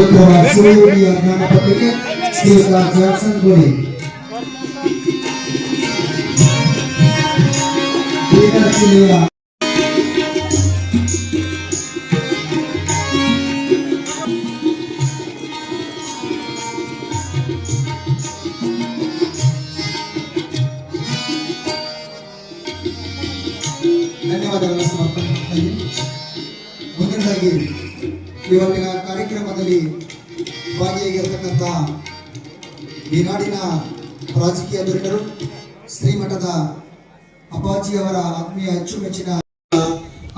ಇವತ್ತು ಶಿವಯೋಗಿ ಅಜ್ಞಾನ ಪತ್ರಿಕೆ ಶ್ರೀಯುತ ಜಾಕ್ಸನ್ ಗೋಡಿ ಬೀದರ್ ಜಿಲ್ಲೆಯ ಧನ್ಯವಾದಗಳನ್ನು ಸಮರ್ಪಣೆ ಮಾಡ್ತಾ ಇದ್ದೀನಿ. ಮುಂದಿನದಾಗಿ ಇವತ್ತಿನ ಕಾರ್ಯಕ್ರಮದಲ್ಲಿ ಭಾಗಿಯಾಗಿರ್ತಕ್ಕಂಥ ಈ ನಾಡಿನ ರಾಜಕೀಯ ಧುರೀಣರು ಶ್ರೀಮಠದ ಅಪ್ಪಾಜಿಯವರ ಆತ್ಮೀಯ ಅಚ್ಚುಮೆಚ್ಚಿನ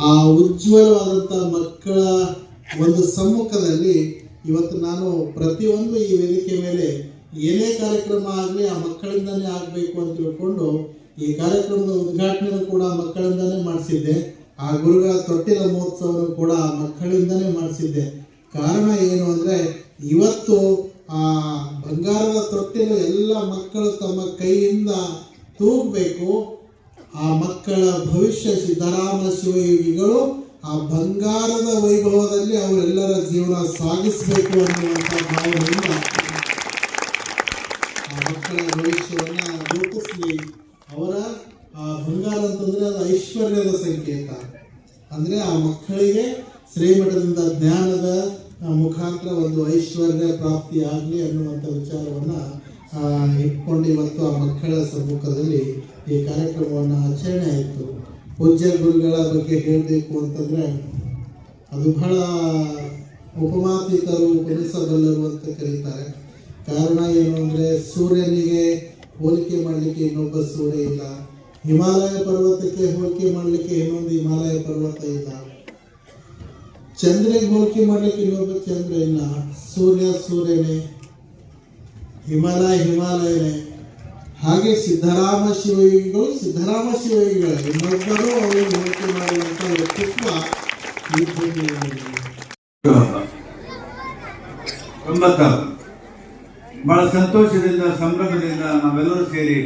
ಆ ಉಜ್ವಲವಾದಂಥ ಮಕ್ಕಳ ಒಂದು ಸಮ್ಮುಖದಲ್ಲಿ ಇವತ್ತು ನಾನು ಪ್ರತಿಯೊಂದು ಈ ವೇದಿಕೆ ಮೇಲೆ ಏನೇ ಕಾರ್ಯಕ್ರಮ ಆಗಲಿ ಆ ಮಕ್ಕಳಿಂದನೇ ಆಗಬೇಕು ಅಂತ ತಿಳ್ಕೊಂಡು ಈ ಕಾರ್ಯಕ್ರಮದ ಉದ್ಘಾಟನೆ ಕೂಡ ಮಕ್ಕಳಿಂದನೇ ಮಾಡಿಸಿದ್ದೆ. ಆ ಗುರುಗಳ ತೊಟ್ಟಿಲ ಮಹೋತ್ಸವವನ್ನು ಕೂಡ ಮಕ್ಕಳಿಂದನೇ ಮಾಡಿಸಿದ್ದೆ. ಕಾರಣ ಏನು ಅಂದರೆ ಇವತ್ತು ಆ ಬಂಗಾರದ ತೊಟ್ಟಿಲು ಎಲ್ಲ ಮಕ್ಕಳು ತಮ್ಮ ಕೈಯಿಂದ ತೂಗಬೇಕು. ಆ ಮಕ್ಕಳ ಭವಿಷ್ಯ ಸಿದ್ದರಾಮ ಶಿವಯೋಗಿಗಳು ಆ ಬಂಗಾರದ ವೈಭವದಲ್ಲಿ ಅವರೆಲ್ಲರ ಜೀವನ ಸಾಗಿಸಬೇಕು ಅನ್ನುವಂಥ ಭಾವನೆಯಿಂದ ಆ ಮಕ್ಕಳ ಭವಿಷ್ಯವನ್ನು ರೂಪಿಸಲಿ. ಅವರ ಆ ಬಂಗಾರ ಅಂತಂದರೆ ಅದು ಐಶ್ವರ್ಯದ ಸಂಕೇತ. ಅಂದರೆ ಆ ಮಕ್ಕಳಿಗೆ ಶ್ರೀಮಠದಿಂದ ಜ್ಞಾನದ ಮುಖಾಂತರ ಒಂದು ಐಶ್ವರ್ಯ ಪ್ರಾಪ್ತಿ ಆಗಲಿ ಅನ್ನುವಂಥ ವಿಚಾರವನ್ನು ಇಟ್ಕೊಂಡು ಇವತ್ತು ಆ ಮಕ್ಕಳ ಸಮ್ಮುಖದಲ್ಲಿ ಈ ಕಾರ್ಯಕ್ರಮವನ್ನು ಆಚರಣೆ ಆಯಿತು. ಪೂಜ್ಯ ಗುರುಗಳ ಬಗ್ಗೆ ಹೇಳಬೇಕು ಅಂತಂದರೆ ಅದು ಬಹಳ ಉಪಮಾತೀತರು ಉಪಮಿಸಬಲ್ಲರು ಅಂತ ಕರೀತಾರೆ. ಕಾರಣ ಏನು ಅಂದರೆ ಸೂರ್ಯನಿಗೆ ಹೋಲಿಕೆ ಮಾಡಲಿಕ್ಕೆ ಇನ್ನೊಬ್ಬ ಸೂರ್ಯ ಇಲ್ಲ, ಹಿಮಾಲಯ ಪರ್ವತಕ್ಕೆ ಹೋಲಿಕೆ ಮಾಡಲಿಕ್ಕೆ ಇನ್ನೊಂದು ಹಿಮಾಲಯ ಪರ್ವತ ಇಲ್ಲ, ಚಂದ್ರಗೆ ಹೋಲಿಕೆ ಮಾಡಲಿಕ್ಕೆ ಇನ್ನೊಬ್ಬ ಚಂದ್ರ ಇಲ್ಲ. ಸೂರ್ಯ ಸೂರ್ಯನೇ, ಹಿಮಾಲಯ ಹಿಮಾಲಯನೇ. ಹಾಗೆ ಸಿದ್ದರಾಮ ಶಿವಯೋಗಿಗಳು ಸಿದ್ದರಾಮ ಶಿವಯೋಗಿಗಳೇ, ಇನ್ನೊಬ್ಬರು ಅವರಿಗೆ ಹೋಲಿಕೆ ಮಾಡುವಂಥ ವ್ಯಕ್ತಿತ್ವ ಈ ಭೂಮಿಯಲ್ಲಿ. ಬಹಳ ಸಂತೋಷದಿಂದ ಸಂಭ್ರಮದಿಂದ ನಾವೆಲ್ಲರೂ ಸೇರಿ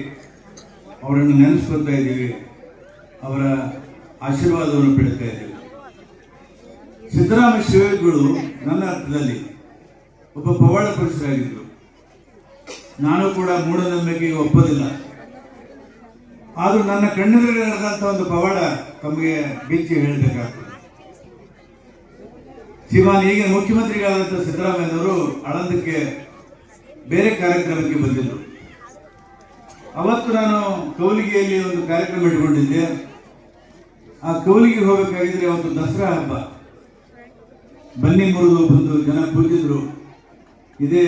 ಅವರನ್ನು ನೆನೆಸ್ಕೊತಾ ಇದ್ದೀವಿ, ಅವರ ಆಶೀರ್ವಾದವನ್ನು ಪಡಿತಾ ಇದ್ದೀವಿ. ಸಿದ್ದರಾಮ ಶಿವಯೋಗಿಗಳು ನನ್ನ ಅರ್ಥದಲ್ಲಿ ಒಬ್ಬ ಪವಾಡ ಪುರುಷರಾಗಿದ್ದರು. ನಾನು ಕೂಡ ಮೂಢನಂಬಿಕೆಗೆ ಒಪ್ಪೋದಿಲ್ಲ. ಆದರೂ ನನ್ನ ಕಣ್ಣೆದುರಿಗೆ ನಡೆದಂಥ ಒಂದು ಪವಾಡ ತಮಗೆ ಬಿಚ್ಚಿ ಹೇಳಬೇಕಾಗ್ತದೆ. ಶ್ರೀಮಾನ್ ಈಗ ಮುಖ್ಯಮಂತ್ರಿಗಳಾದಂಥ ಸಿದ್ದರಾಮಯ್ಯನವರು ಆಳಂದಕ್ಕೆ ಬೇರೆ ಕಾರ್ಯಕ್ರಮಕ್ಕೆ ಬಂದಿದ್ದರು. ಅವತ್ತು ನಾನು ಕೌಲಿಗೆಯಲ್ಲಿ ಒಂದು ಕಾರ್ಯಕ್ರಮ ಇಟ್ಕೊಂಡಿದ್ದೆ. ಆ ಕೌಲಿಗೆ ಹೋಗಬೇಕಾಗಿದ್ರೆ ಅವತ್ತು ದಸರಾ ಹಬ್ಬ. ಬನ್ನಿ ಮುರಿದು ಬಂದು ಜನ ಕೂತಿದ್ರು. ಇದೇ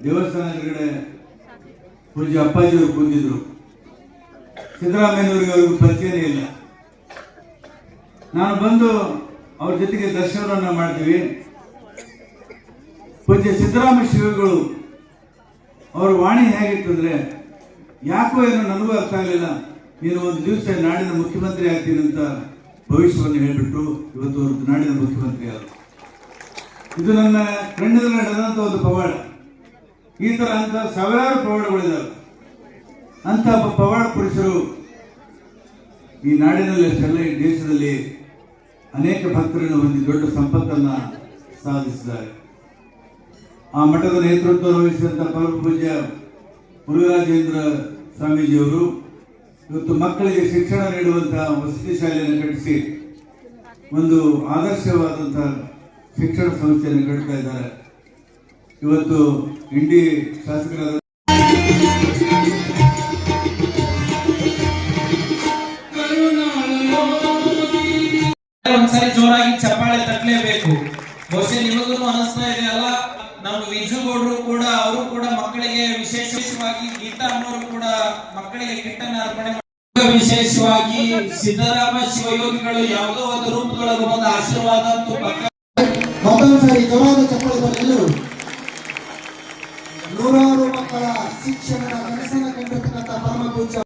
ದೇವಸ್ಥಾನ ಎದುರುಗಡೆ ಪೂಜ್ಯ ಅಪ್ಪಾಜಿಯವರು ಕೂತಿದ್ರು. ಸಿದ್ದರಾಮಯ್ಯನವರಿಗೆ ಅವ್ರಿಗೂ ಪರಿಚಯನೇ ಇಲ್ಲ. ನಾನು ಬಂದು ಅವ್ರ ಜೊತೆಗೆ ದರ್ಶನವನ್ನು ಮಾಡ್ತೀವಿ. ಪೂಜ್ಯ ಸಿದ್ದರಾಮ ಶಿವಗಳು ಅವರ ವಾಣಿ ಹೇಗಿತ್ತಂದ್ರೆ, ಯಾಕೋ ಏನೋ ನನಗೂ ಅರ್ಥ ಆಗಲಿಲ್ಲ, ನೀನು ಒಂದು ದಿವಸ ನಾಡಿನ ಮುಖ್ಯಮಂತ್ರಿ ಆಗ್ತೀನಿ ಅಂತ ಭವಿಷ್ಯವನ್ನು ಹೇಳಿಬಿಟ್ರು. ಇವತ್ತು ಅವರು ನಾಡಿನ ಮುಖ್ಯಮಂತ್ರಿ ಆದರು. ಇದು ನನ್ನ ಕಣ್ಣಲ್ಲಿ ನಡೆದಂಥ ಒಂದು ಪವಾಡ. ಈ ಥರ ಅಂತ ಸಾವಿರಾರು ಪವಾಡಗಳಿದ್ದಾವೆ. ಅಂಥ ಪವಾಡ ಪುರುಷರು ಈ ನಾಡಿನಲ್ಲಿ ಅಷ್ಟೆಲ್ಲ ಈ ದೇಶದಲ್ಲಿ ಅನೇಕ ಭಕ್ತರನ್ನು ಹೊಂದಿ ದೊಡ್ಡ ಸಂಪತ್ತನ್ನು ಸಾಧಿಸಿದ್ದಾರೆ. ಆ ಮಠದ ನೇತೃತ್ವ ವಹಿಸಿದಂಥ ಪರಮ ಪೂಜ್ಯ ಮುರುಘರಾಜೇಂದ್ರ ಸ್ವಾಮೀಜಿಯವರು ಇವತ್ತು ಮಕ್ಕಳಿಗೆ ಶಿಕ್ಷಣ ನೀಡುವಂತಹ ವಸತಿ ಶಾಲೆಯನ್ನು ಕಟ್ಟಿಸಿ ಒಂದು ಆದರ್ಶವಾದಂಥ ಶಿಕ್ಷಣ ಸಂಸ್ಥೆಯನ್ನು ಕಟ್ತಾ ಇದ್ದಾರೆ. ಇವತ್ತು ಇಂಡಿ ಶಾಸಕರಾದ ಒಂದ್ಸರಿ ಜೋರಾಗಿ ಚಪ್ಪಾಳೆ ತಟ್ಟಲೇಬೇಕು. ಬಹುಶಃ ನಿಮಗೂ ಅನಿಸ್ತಾ ಇದೆ ಅಲ್ಲ, ನಮ್ಮ ವಿಜುಗೌಡರು ಕೂಡ ಅವರು ಕೂಡ ಮಕ್ಕಳಿಗೆ ವಿಶೇಷವಾಗಿ ಗೀತಾ ಅನ್ನೋರು ಕೂಡ ಮಕ್ಕಳಿಗೆ ಕಿಟ್ಟನ್ನು ಅರ್ಪಣೆ ಮಾಡಿ, ವಿಶೇಷವಾಗಿ ಸಿದ್ದರಾಮ ಶಿವಯೋಗಿಗಳು ಯಾವುದೋ ಒಂದು ರೂಪದೊಳಗೆ ಒಂದು ಆಶೀರ್ವಾದ ಅಂತೂ ಮತ್ತೊಂದ್ಸರಿ ಜೋರಾದ ಚಪ್ಪಾಳೆ ಬರಲು ನೂರಾರು ಮಕ್ಕಳ ಶಿಕ್ಷಣದ ಕನಸನ್ನು ಕಂಡಿರ್ತಕ್ಕಂಥ ಪರಮ ಪೂಜ್ಯ